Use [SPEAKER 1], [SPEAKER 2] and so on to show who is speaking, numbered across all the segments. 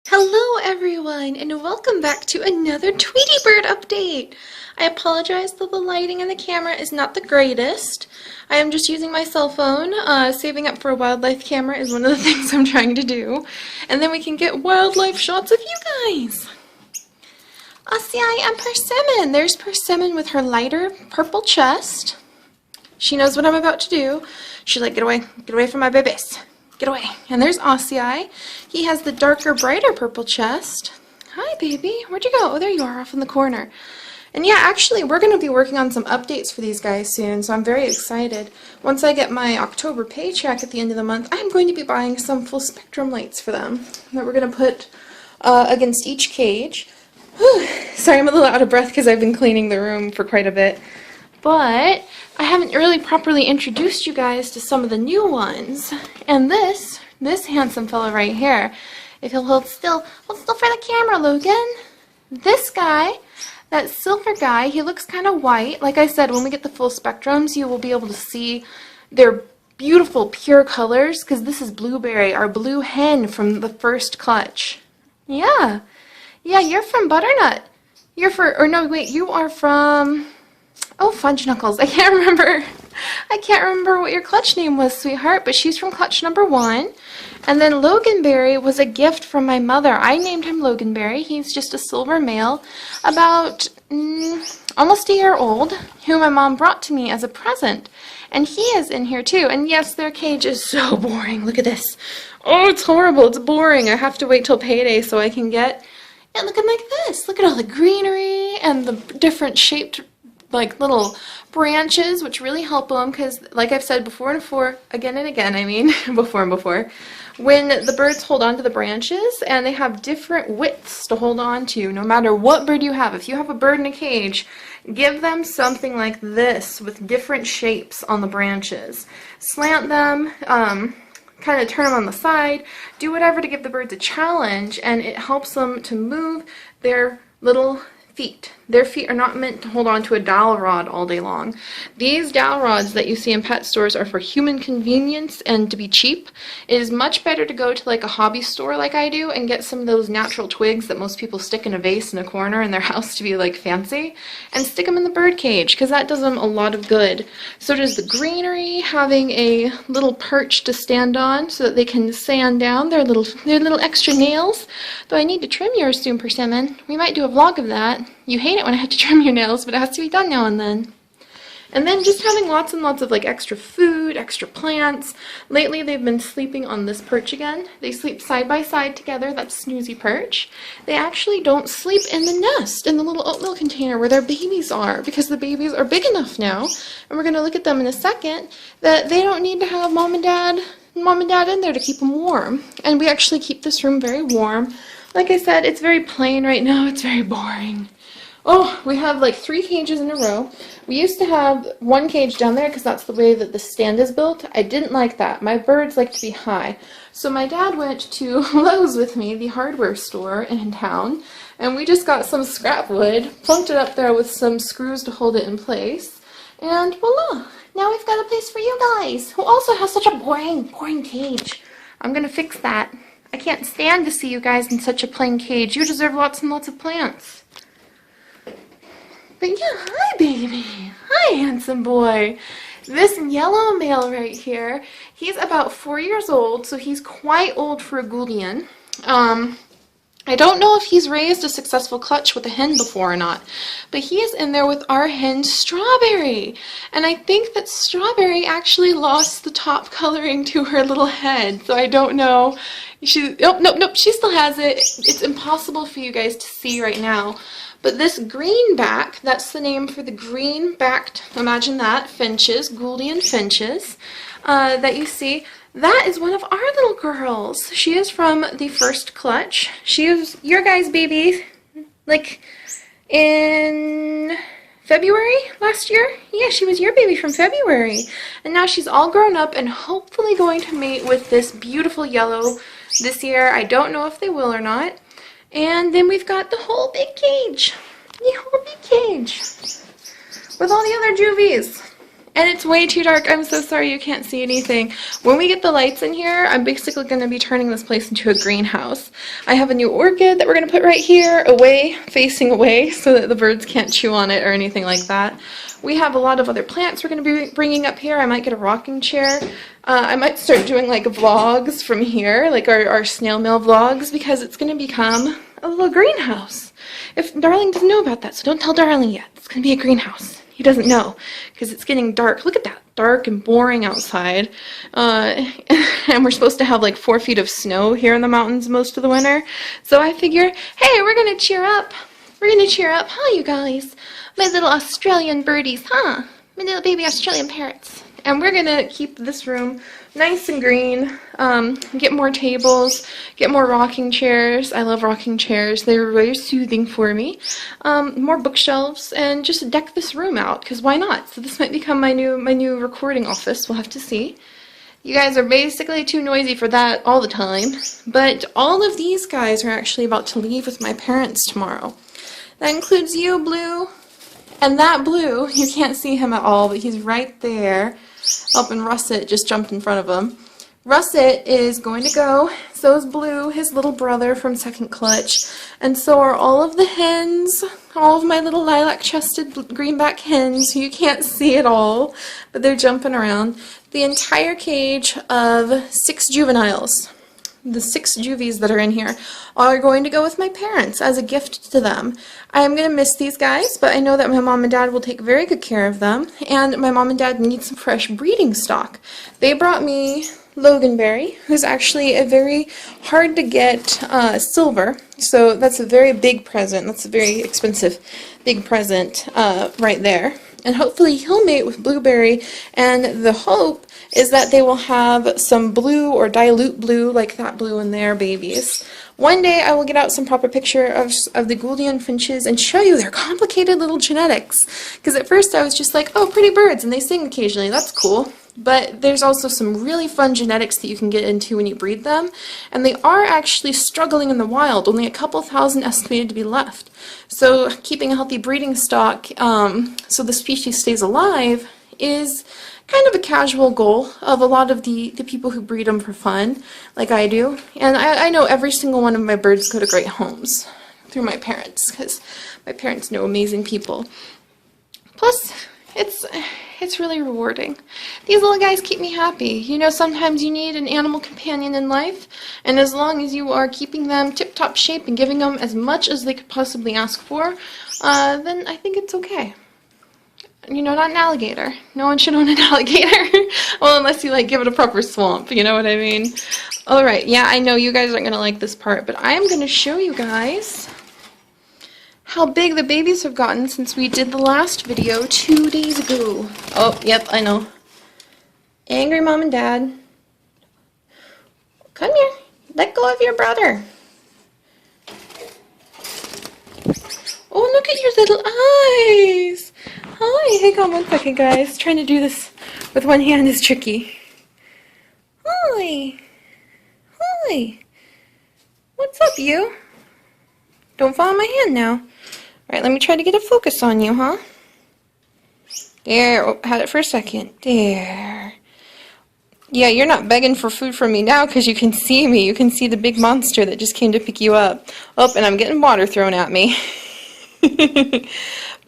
[SPEAKER 1] Hello everyone, and welcome back to another Tweety Bird update! I apologize that the lighting and the camera is not the greatest. I am just using my cell phone. Saving up for a wildlife camera is one of the things I'm trying to do. And then we can get wildlife shots of you guys! Acai and Persimmon! There's Persimmon with her lighter purple chest. She knows what I'm about to do. She's like, get away from my babies. Get away. And there's Acai. He has the darker, brighter purple chest. Hi, baby. Where'd you go? Oh, there you are, off in the corner. And yeah, actually, we're going to be working on some updates for these guys soon, so I'm very excited. Once I get my October paycheck at the end of the month, I'm going to be buying some full spectrum lights for them that we're going to put against each cage. Whew. Sorry, I'm a little out of breath because I've been cleaning the room for quite a bit. But I haven't really properly introduced you guys to some of the new ones. And this handsome fellow right here, if he'll hold still for the camera, Logan. This guy, that silver guy, he looks kind of white. Like I said, when we get the full spectrums, you will be able to see their beautiful, pure colors, because this is Blueberry, our blue hen from the first clutch. Yeah, you're from Butternut. You are from... Oh, Fudge Knuckles. I can't remember what your clutch name was, sweetheart, but she's from clutch number 1. And then Loganberry was a gift from my mother. I named him Loganberry. He's just a silver male, about almost a year old, who my mom brought to me as a present. And he is in here too. And yes, their cage is so boring. Look at this. Oh, it's horrible. It's boring. I have to wait till payday so I can get it looking like this. Look at all the greenery and the different shaped little branches, which really help them, because like I've said before and before, again and again, I mean, before and before, when the birds hold on to the branches, and they have different widths to hold on to, no matter what bird you have. If you have a bird in a cage, give them something like this with different shapes on the branches. Slant them, kind of turn them on the side, do whatever to give the birds a challenge, and it helps them to move their little feet. Their feet are not meant to hold on to a dowel rod all day long. These dowel rods that you see in pet stores are for human convenience and to be cheap. It is much better to go to like a hobby store like I do and get some of those natural twigs that most people stick in a vase in a corner in their house to be like fancy, and stick them in the bird cage, because that does them a lot of good. So does the greenery, having a little perch to stand on so that they can sand down their little extra nails. Though I need to trim yours soon, Persimmon. We might do a vlog of that. You hate it when I have to trim your nails, but it has to be done now and then. And then just having lots and lots of like extra food, extra plants. Lately they've been sleeping on this perch again. They sleep side by side together. That's Snoozy perch. They actually don't sleep in the nest, in the little oatmeal container where their babies are, because the babies are big enough now, and we're going to look at them in a second, that they don't need to have mom and dad in there to keep them warm. And we actually keep this room very warm. Like I said, it's very plain right now. It's very boring. Oh, we have like 3 cages in a row. We used to have 1 cage down there because that's the way that the stand is built. I didn't like that. My birds like to be high. So my dad went to Lowe's with me, the hardware store in town, and we just got some scrap wood, plunked it up there with some screws to hold it in place, and voila! Now we've got a place for you guys, who also have such a boring cage. I'm gonna fix that. I can't stand to see you guys in such a plain cage. You deserve lots and lots of plants. But yeah, hi baby. Hi handsome boy. This yellow male right here, he's about 4 years old, so he's quite old for a Gouldian. I don't know if he's raised a successful clutch with a hen before or not, but he is in there with our hen Strawberry. And I think that Strawberry actually lost the top coloring to her little head, so I don't know. Nope, she still has it. It's impossible for you guys to see right now. But this greenback, that's the name for the green-backed, imagine that, finches, Gouldian Finches, that you see. That is one of our little girls. She is from the first clutch. She was your guys' baby, like, in February last year? Yeah, she was your baby from February. And now she's all grown up and hopefully going to mate with this beautiful yellow this year. I don't know if they will or not. And then we've got the whole big cage. The whole big cage. With all the other juvies. And it's way too dark. I'm so sorry you can't see anything. When we get the lights in here, I'm basically going to be turning this place into a greenhouse. I have a new orchid that we're going to put right here, away, facing away, so that the birds can't chew on it or anything like that. We have a lot of other plants we're going to be bringing up here. I might get a rocking chair. I might start doing like vlogs from here, like our snail mail vlogs, because it's going to become a little greenhouse. If Darling doesn't know about that, so don't tell Darling yet. It's going to be a greenhouse. He doesn't know because it's getting dark. Look at that, dark and boring outside. And we're supposed to have like 4 feet of snow here in the mountains most of the winter. So I figure, hey, we're going to cheer up. We're going to cheer up. Hi, you guys. My little Australian birdies, huh? My little baby Australian parrots. And we're going to keep this room nice and green, get more tables, get more rocking chairs. I love rocking chairs. They're very soothing for me. More bookshelves, and just deck this room out, because why not? So this might become my new recording office. We'll have to see. You guys are basically too noisy for that all the time, but all of these guys are actually about to leave with my parents tomorrow. That includes you, Blue, and that Blue. You can't see him at all, but he's right there. Up, and Russet just jumped in front of him. Russet is going to go, so is Blue, his little brother from Second Clutch, and so are all of the hens, all of my little lilac-chested greenback hens, who you can't see at all, but they're jumping around. The entire cage of 6 juveniles, the 6 juvies that are in here, are going to go with my parents as a gift to them. I am going to miss these guys, but I know that my mom and dad will take very good care of them, and my mom and dad need some fresh breeding stock. They brought me Loganberry, who's actually a very hard to get silver, so that's a very big present. That's a very expensive big present right there. And hopefully he'll mate with Blueberry, and the hope is that they will have some blue or dilute blue, like that blue in their babies. One day I will get out some proper picture of the Gouldian Finches and show you their complicated little genetics. Because at first I was just like, oh, pretty birds, and they sing occasionally, that's cool. But there's also some really fun genetics that you can get into when you breed them, and they are actually struggling in the wild, only a couple thousand estimated to be left. So keeping a healthy breeding stock so the species stays alive is kind of a casual goal of a lot of the people who breed them for fun, like I do. And I know every single one of my birds go to great homes through my parents, because my parents know amazing people. Plus, it's really rewarding. These little guys keep me happy. You know, sometimes you need an animal companion in life, and as long as you are keeping them tip-top shape and giving them as much as they could possibly ask for, then I think it's okay. You know, not an alligator. No one should own an alligator. Well, unless you, like, give it a proper swamp, you know what I mean? Alright, yeah, I know you guys aren't going to like this part, but I am going to show you guys how big the babies have gotten since we did the last video 2 days ago. Oh, yep, I know. Angry mom and dad. Come here. Let go of your brother. Oh, look at your little eyes. Hi, hang on one second, guys. Trying to do this with one hand is tricky. Hi. Hi. What's up, you? Don't fall on my hand now. Alright, let me try to get a focus on you, huh? There. Oh, had it for a second. There. Yeah, you're not begging for food from me now because you can see me. You can see the big monster that just came to pick you up. Oh, and I'm getting water thrown at me.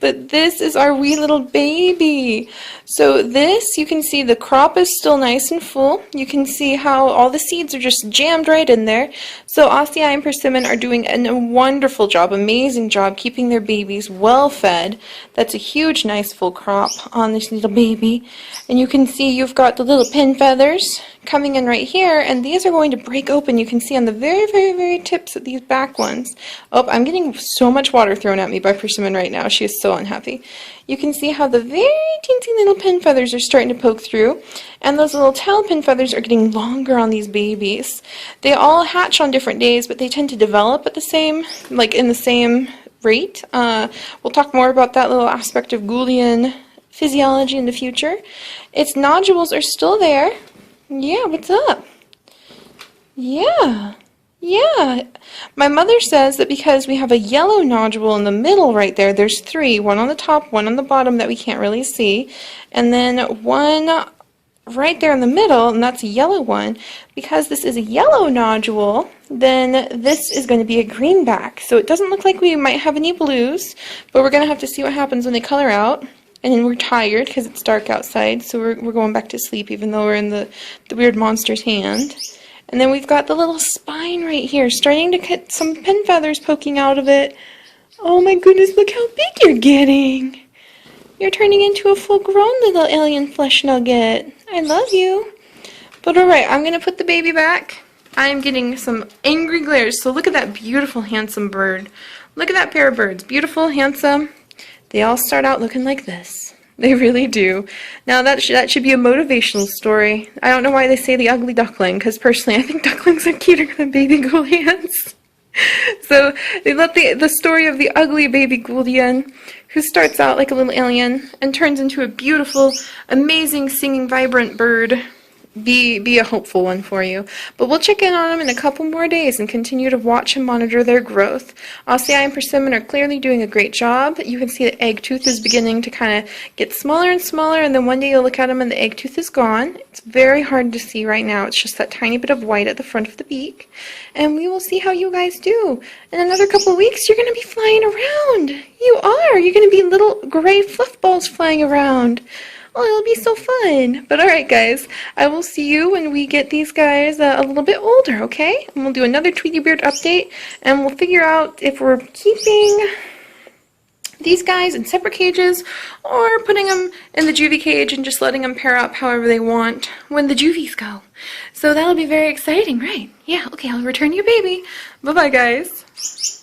[SPEAKER 1] But this is our wee little baby. So this, you can see the crop is still nice and full. You can see how all the seeds are just jammed right in there. So Acai and Persimmon are doing a wonderful job, amazing job, keeping their babies well fed. That's a huge, nice full crop on this little baby. And you can see you've got the little pin feathers coming in right here, and these are going to break open. You can see on the very, very, very tips of these back ones. Oh, I'm getting so much water thrown at me by Persimmon right now. She is so unhappy. You can see how the very teensy little pin feathers are starting to poke through, and those little tail pin feathers are getting longer on these babies. They all hatch on different days, but they tend to develop at the same, like in the same rate. We'll talk more about that little aspect of Gouldian physiology in the future. Its nodules are still there. Yeah, what's up? Yeah. Yeah, my mother says that because we have a yellow nodule in the middle right there, there's three, one on the top, one on the bottom that we can't really see, and then one right there in the middle, and that's a yellow one. Because this is a yellow nodule, then this is going to be a greenback. So it doesn't look like we might have any blues, but we're going to have to see what happens when they color out. And then we're tired because it's dark outside, so we're going back to sleep even though we're in the weird monster's hand. And then we've got the little spine right here, starting to get some pin feathers poking out of it. Oh my goodness, look how big you're getting. You're turning into a full-grown little alien flesh nugget. I love you. But alright, I'm going to put the baby back. I'm getting some angry glares. So look at that beautiful, handsome bird. Look at that pair of birds. Beautiful, handsome. They all start out looking like this. They really do. Now that should be a motivational story. I don't know why they say the ugly duckling, because personally I think ducklings are cuter than baby Gouldians. So they let the story of the ugly baby Gouldian, who starts out like a little alien and turns into a beautiful, amazing, singing, vibrant bird, be a hopeful one for you. But we'll check in on them in a couple more days and continue to watch and monitor their growth. Acai and Persimmon are clearly doing a great job. You can see the egg tooth is beginning to kind of get smaller and smaller, and then one day you'll look at them and the egg tooth is gone. It's very hard to see right now. It's just that tiny bit of white at the front of the beak. And we will see how you guys do. In another couple of weeks, you're going to be flying around. You are. You're going to be little gray fluff balls flying around. Oh, it'll be so fun. But alright guys, I will see you when we get these guys a little bit older, okay? And we'll do another Tweety Beard update, and we'll figure out if we're keeping these guys in separate cages or putting them in the juvie cage and just letting them pair up however they want when the juvies go. So that'll be very exciting, right? Yeah, okay, I'll return your baby. Bye-bye guys.